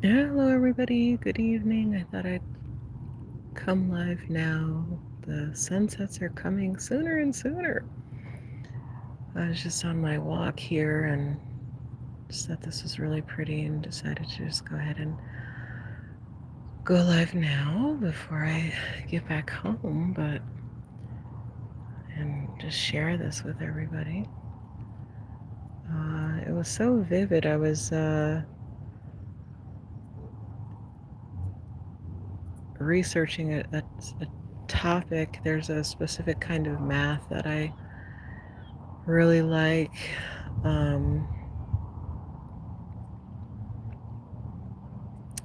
Hello, everybody. Good evening. I thought I'd come live now. The sunsets are coming sooner and sooner. I was just on my walk here and just thought this was really pretty and decided to just go ahead and go live now before I get back home, and just share this with everybody. It was so vivid. I was researching a topic. There's a specific kind of math that I really like.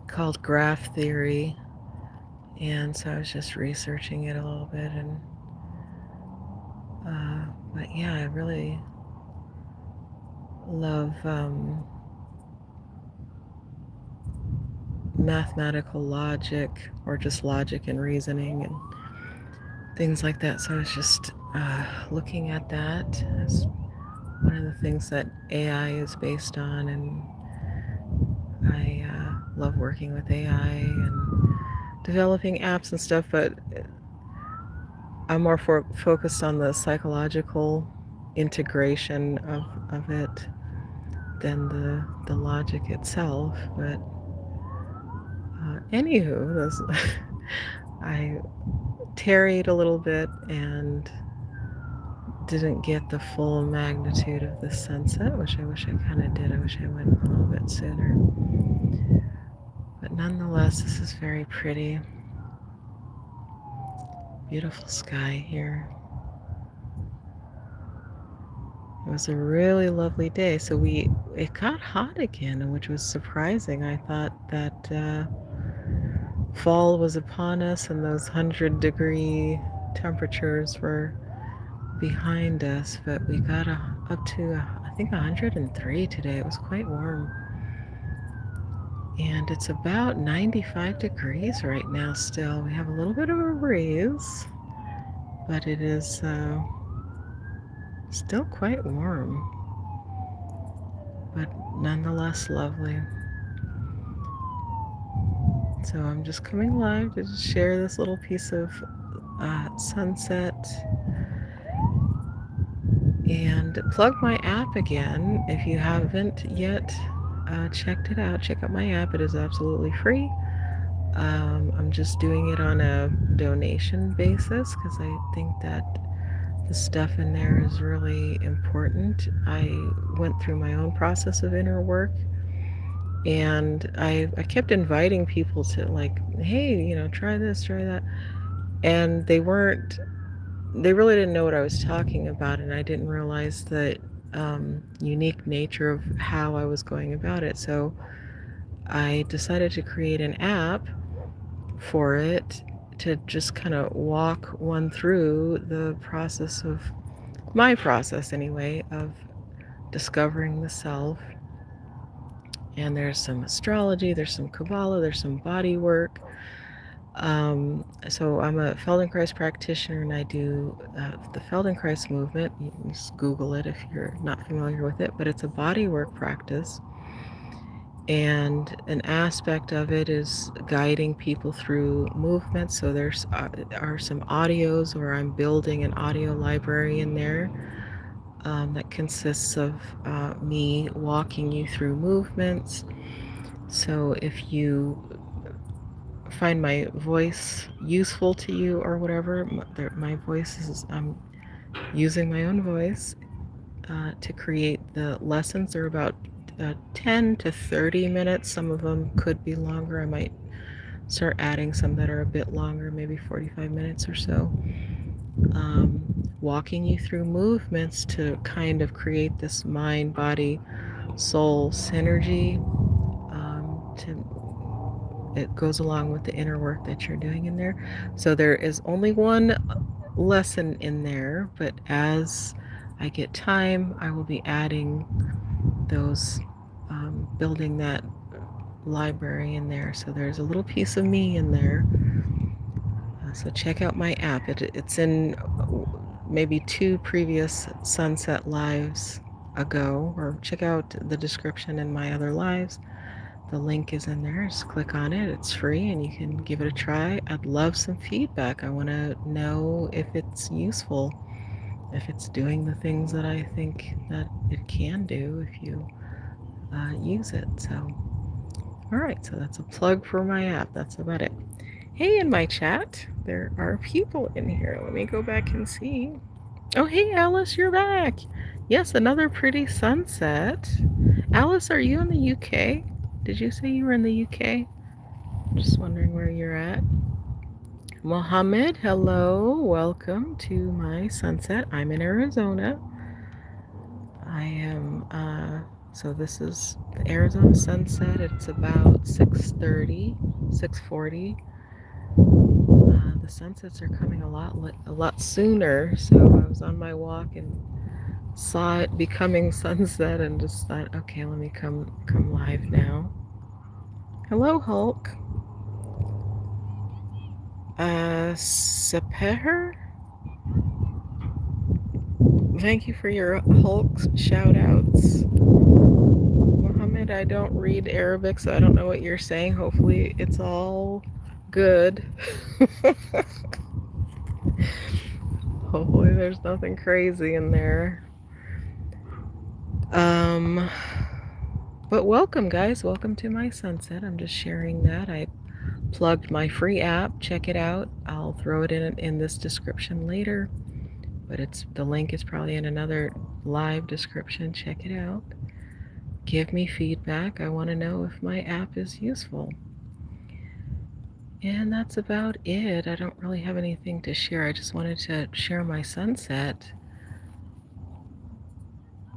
Called graph theory, and so I was just researching it a little bit, and but yeah, I really love mathematical logic, or just logic and reasoning and things like that. So I was just looking at that as one of the things that AI is based on, and I love working with AI and developing apps and stuff, but I'm more focused on the psychological integration of it than the logic itself. But anywho, I tarried a little bit and didn't get the full magnitude of the sunset, which I wish I kind of did. I wish I went a little bit sooner. But nonetheless, this is very pretty. Beautiful sky here. It was a really lovely day. So it got hot again, which was surprising. I thought that fall was upon us and those 100-degree temperatures were behind us, but we got up to I think 103 today. It was quite warm. And it's about 95 degrees right now still. We have a little bit of a breeze, but it is still quite warm, but nonetheless lovely. So I'm just coming live to just share this little piece of sunset and plug my app again. If you haven't yet checked it out, check out my app. It is absolutely free. I'm just doing it on a donation basis because I think that the stuff in there is really important. I went through my own process of inner work, and I kept inviting people to, like, hey, try this, try that. And they really didn't know what I was talking about, and I didn't realize the unique nature of how I was going about it. So I decided to create an app for it to just kind of walk one through the process of my process, anyway, of discovering the self. And there's some astrology, there's some Kabbalah, there's some body work. So I'm a Feldenkrais practitioner, and I do the Feldenkrais movement. You can just Google it if you're not familiar with it, but it's a body work practice. And an aspect of it is guiding people through movement. So there's are some audios, or I'm building an audio library in there that consists of me walking you through movements. So if you find my voice useful to you or whatever, my voice is, I'm using my own voice to create the lessons. They're about 10 to 30 minutes. Some of them could be longer. I might start adding some that are a bit longer, maybe 45 minutes or so. Walking you through movements to kind of create this mind, body, soul synergy. It goes along with the inner work that you're doing in there. So there is only one lesson in there, but as I get time, I will be adding those, building that library in there. So there's a little piece of me in there. So check out my app. It's in maybe 2 previous Sunset Lives ago, or check out the description in my other lives The link is in there. Just click on it. It's free and you can give it a try. I'd love some feedback. I want to know if it's useful, if it's doing the things that I think that it can do if you use it. So, all right, so that's a plug for my app. That's about it. Hey, in my chat, there are people in here. Let me go back and see. Oh, hey, Alice, you're back. Yes, another pretty sunset. Alice, are you in the UK? Did you say you were in the UK? Just wondering where you're at. Mohammed, hello. Welcome to my sunset. I'm in Arizona. I am, so this is the Arizona sunset. It's about 6:30, 6:40. The sunsets are coming a lot sooner. So I was on my walk and saw it becoming sunset and just thought, okay, let me come live now. Hello, Hulk. Sepeher? Thank you for your Hulk shout outs. Mohammed, I don't read Arabic, so I don't know what you're saying. Hopefully it's all good. Hopefully there's nothing crazy in there. But welcome, guys. Welcome to my sunset. I'm just sharing that. I plugged my free app. Check it out. I'll throw it in this description later. But the link is probably in another live description. Check it out. Give me feedback. I want to know if my app is useful. And that's about it. I don't really have anything to share. I just wanted to share my sunset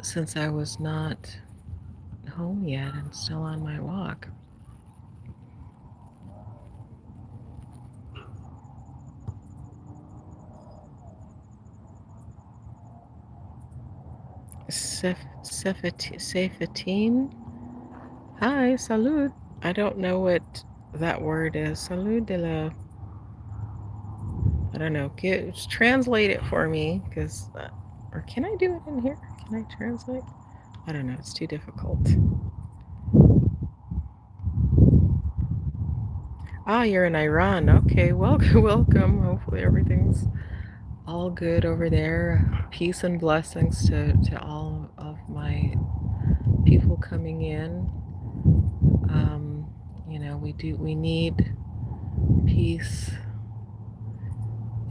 since I was not home yet and still on my walk. Seifatine? Hi, salud. I don't know what that word is. Salud de la... I don't know. Translate it for me, because... or can I do it in here? Can I translate? I don't know. It's too difficult. Ah, you're in Iran. Okay, welcome. Hopefully everything's all good over there. Peace and blessings to all of my people coming in. You know, we need peace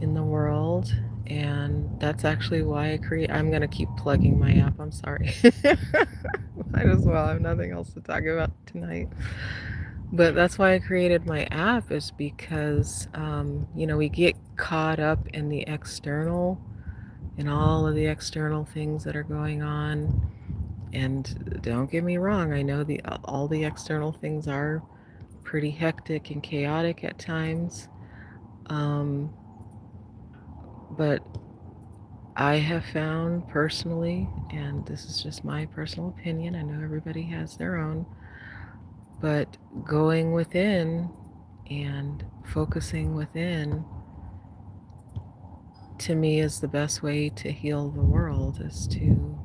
in the world, and that's actually why I'm gonna keep plugging my app. I'm sorry. Might as well. I have nothing else to talk about tonight. But that's why I created my app, is because you know, we get caught up in the external, in all of the external things that are going on. And don't get me wrong, I know all the external things are pretty hectic and chaotic at times. But I have found personally, and this is just my personal opinion, I know everybody has their own, but going within and focusing within, to me, is the best way to heal the world, is to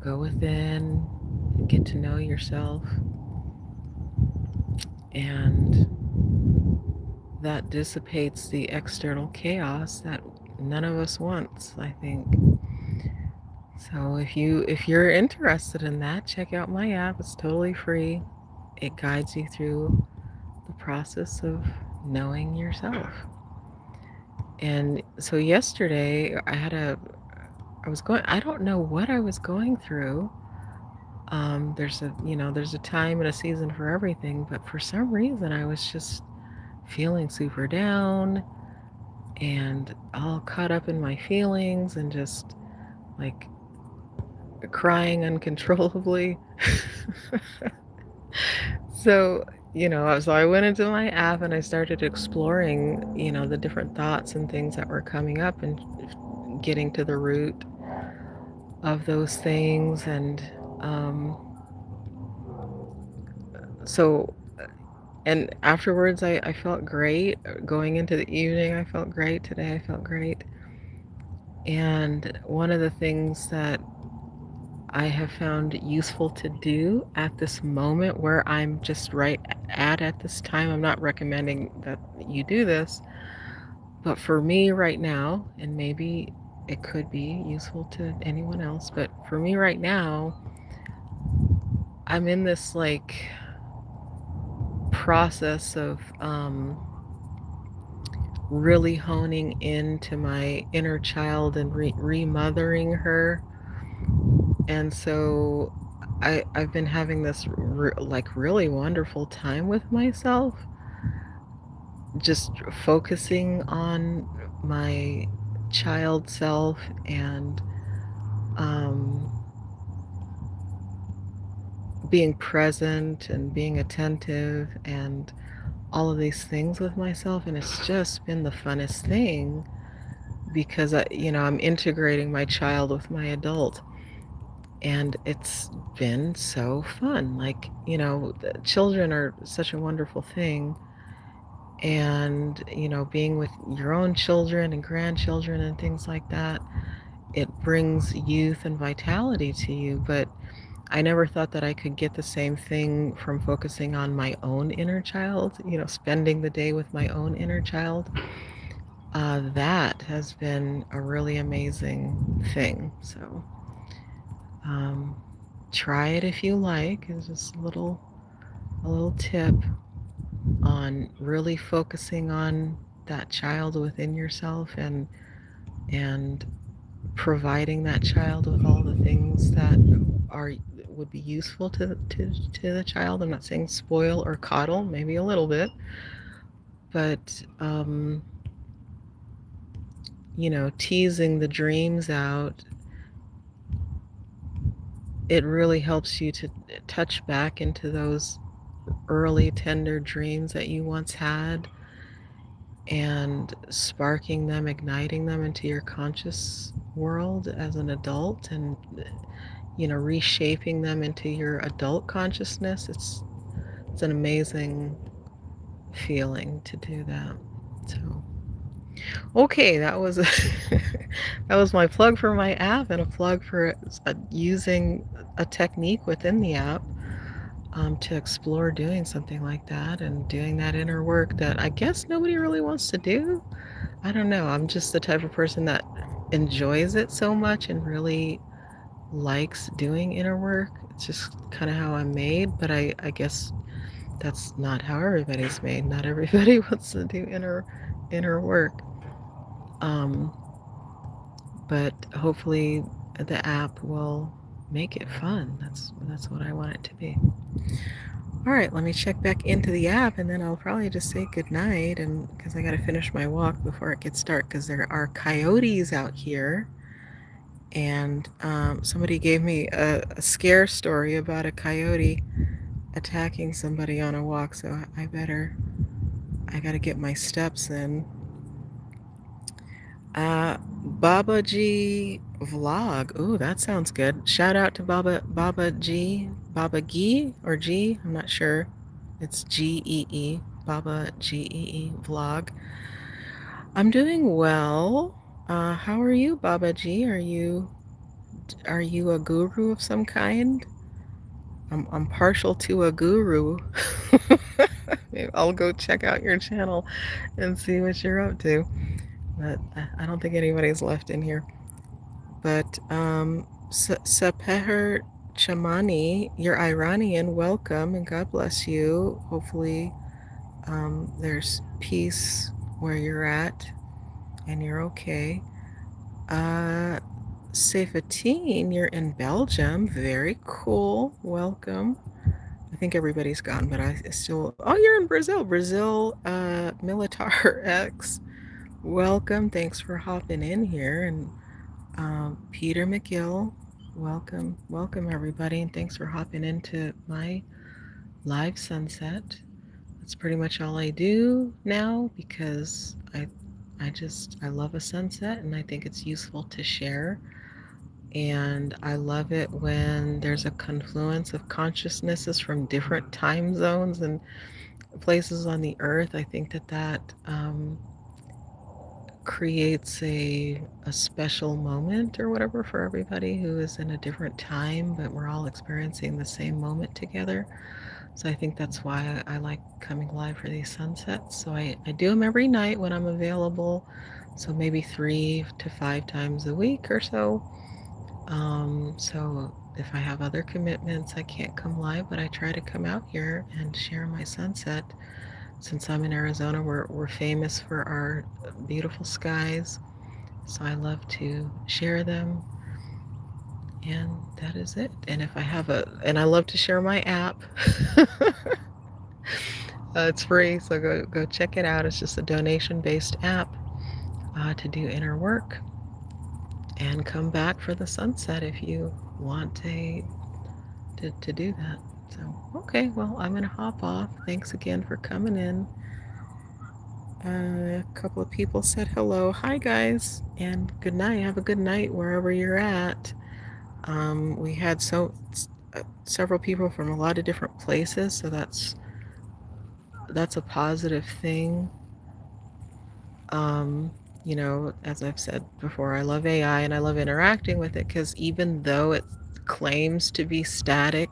go within and get to know yourself. And that dissipates the external chaos that none of us wants, I think. So if you're interested in that, check out my app. It's totally free. It guides you through the process of knowing yourself. And so yesterday I don't know what I was going through. There's a time and a season for everything, but for some reason I was just feeling super down and all caught up in my feelings and just like crying uncontrollably. So I went into my app and I started exploring, the different thoughts and things that were coming up and getting to the root of those things. And and afterwards I felt great. Going into the evening, I felt great. Today I felt great. And one of the things that I have found useful to do at this moment where I'm just right at this time. I'm not recommending that you do this, but for me right now, and maybe it could be useful to anyone else, but for me right now, I'm in this like process of really honing into my inner child and remothering her. And so I've been having this like really wonderful time with myself, just focusing on my child self and um, being present and being attentive and all of these things with myself. And it's just been the funnest thing because I'm integrating my child with my adult, and it's been so fun. Like, the children are such a wonderful thing, and being with your own children and grandchildren and things like that, it brings youth and vitality to you. But I never thought that I could get the same thing from focusing on my own inner child, spending the day with my own inner child. That has been a really amazing thing. So um, try it if you like. It's just a little tip on really focusing on that child within yourself, and providing that child with all the things that are would be useful to the child. I'm not saying spoil or coddle, maybe a little bit, but teasing the dreams out, it really helps you to touch back into those early tender dreams that you once had, and sparking them, igniting them into your conscious world as an adult, and reshaping them into your adult consciousness. It's an amazing feeling to do that. So okay, that was that was my plug for my app, and a plug for using a technique within the app to explore doing something like that and doing that inner work that I guess nobody really wants to do. I don't know. I'm just the type of person that enjoys it so much and really likes doing inner work. It's just kind of how I'm made, but I guess that's not how everybody's made. Not everybody wants to do inner work. Um, but hopefully the app will make it fun. That's what I want it to be. All right, let me check back into the app, and then I'll probably just say goodnight, and because I got to finish my walk before it gets dark, because there are coyotes out here. And somebody gave me a scare story about a coyote attacking somebody on a walk, so I got to get my steps in. Baba G vlog. Ooh, that sounds good. Shout out to Baba G, or G. I'm not sure. It's Gee, Baba Gee vlog. I'm doing well. How are you, Baba G? Are you a guru of some kind? I'm partial to a guru. Maybe I'll go check out your channel and see what you're up to. But I don't think anybody's left in here. But Sapeher Chamani, you're Iranian. Welcome and God bless you. Hopefully there's peace where you're at and you're okay. Seifatine, you're in Belgium. Very cool. Welcome. I think everybody's gone, but I still... Oh, you're in Brazil. Brazil, Militar X. Welcome. Thanks for hopping in here. And Peter McGill, welcome. Welcome, everybody. And thanks for hopping into my live sunset. That's pretty much all I do now, because I love a sunset, and I think it's useful to share. And I love it when there's a confluence of consciousnesses from different time zones and places on the earth. I think that creates a special moment or whatever for everybody who is in a different time, but we're all experiencing the same moment together. So I think that's why I like coming live for these sunsets. So I do them every night when I'm available. So maybe 3 to 5 times a week or so. So if I have other commitments, I can't come live, but I try to come out here and share my sunset. Since I'm in Arizona, we're famous for our beautiful skies. So I love to share them. And that is it. And if I have and I love to share my app. It's free, so go check it out. It's just a donation-based app to do inner work and come back for the sunset if you want to do that. So, okay, well, I'm gonna hop off. Thanks again for coming in. A couple of people said hello. Hi, guys, and good night. Have a good night wherever you're at. We had several people from a lot of different places, so that's a positive thing. You know, as I've said before, I love AI and I love interacting with it because even though it claims to be static,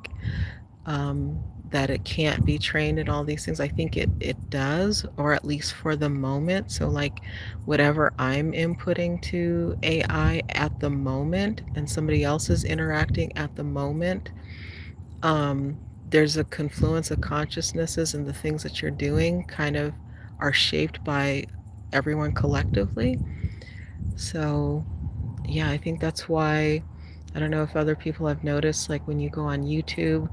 that it can't be trained and all these things, I think it does, or at least for the moment. So like whatever I'm inputting to AI at the moment and somebody else is interacting at the moment, there's a confluence of consciousnesses, and the things that you're doing kind of are shaped by everyone collectively. So yeah, I think that's why, I don't know if other people have noticed, like when you go on YouTube,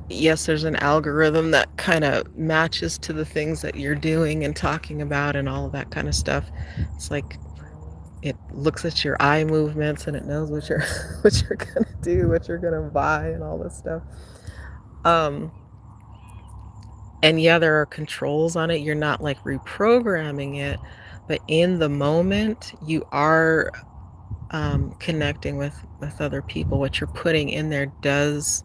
yes, there's an algorithm that kind of matches to the things that you're doing and talking about and all of that kind of stuff. It's like it looks at your eye movements and it knows what you're what you're gonna do, what you're gonna buy, and all this stuff. And yeah, there are controls on it. You're not like reprogramming it, but in the moment, you are connecting with other people. What you're putting in there does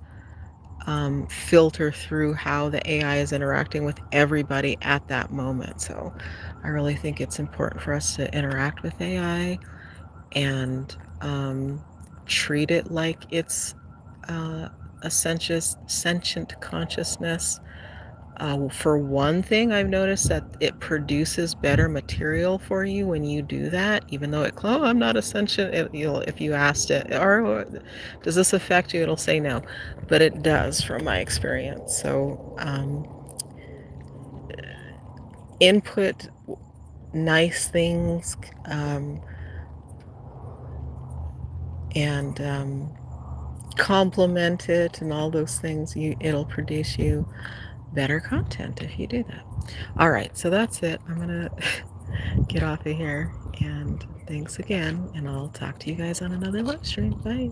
filter through how the AI is interacting with everybody at that moment. So I really think it's important for us to interact with AI and treat it like it's a sentient consciousness. For one thing, I've noticed that it produces better material for you when you do that, even though I'm not a sentient. If you asked it, or does this affect you, it'll say no, but it does from my experience. So input nice things and compliment it and all those things. It'll produce you better content if you do that. All right, so that's it. I'm gonna get off of here, and thanks again, and I'll talk to you guys on another live stream. Bye.